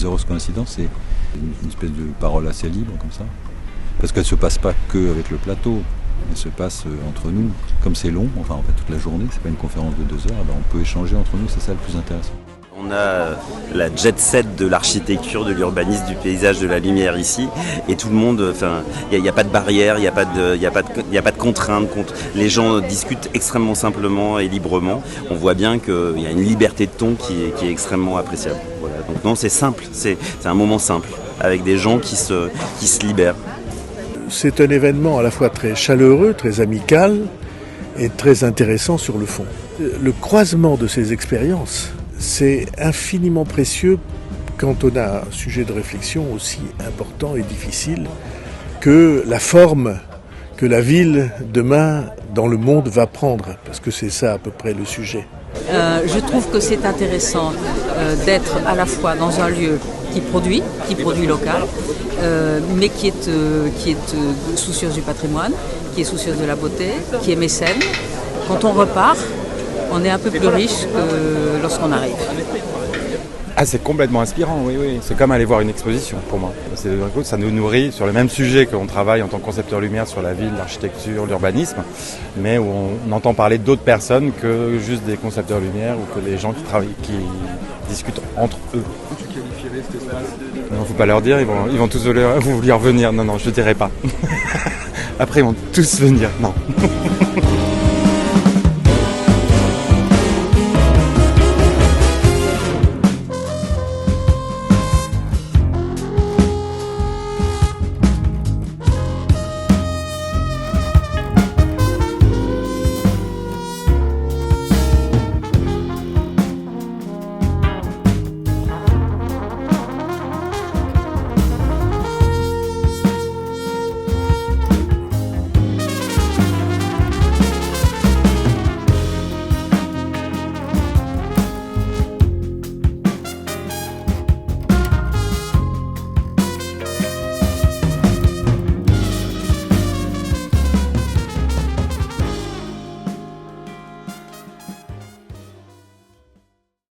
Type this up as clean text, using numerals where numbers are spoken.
des heureuses coïncidences, c'est une espèce de parole assez libre comme ça. Parce qu'elle ne se passe pas que avec le plateau, elle se passe entre nous. Comme c'est long, enfin en fait toute la journée, c'est pas une conférence de 2 heures, ben on peut échanger entre nous, c'est ça le plus intéressant. On a la jet set de l'architecture, de l'urbanisme, du paysage, de la lumière ici, et tout le monde, enfin, il n'y a pas de barrière, il n'y a pas de contraintes. Les gens discutent extrêmement simplement et librement. On voit bien qu'il y a une liberté de ton qui est extrêmement appréciable. Voilà. Donc non, c'est simple, c'est un moment simple, avec des gens qui se libèrent. C'est un événement à la fois très chaleureux, très amical et très intéressant sur le fond. Le croisement de ces expériences, c'est infiniment précieux quand on a un sujet de réflexion aussi important et difficile que la forme que la ville demain dans le monde va prendre, parce que c'est ça à peu près le sujet. Je trouve que c'est intéressant d'être à la fois dans un lieu qui produit local, mais qui est soucieuse du patrimoine, qui est soucieuse de la beauté, qui est mécène. Quand on repart, on est un peu plus riche que lorsqu'on arrive. Ah, c'est complètement inspirant, oui. C'est comme aller voir une exposition pour moi. Ça nous nourrit sur le même sujet qu'on travaille en tant que concepteur lumière sur la ville, l'architecture, l'urbanisme, mais où on entend parler d'autres personnes que juste des concepteurs lumière ou que des gens qui discutent entre eux. Tu qualifierais cet espace ? Non, faut pas leur dire, ils vont tous vouloir venir. Non, je dirais pas. Après, ils vont tous venir. Non.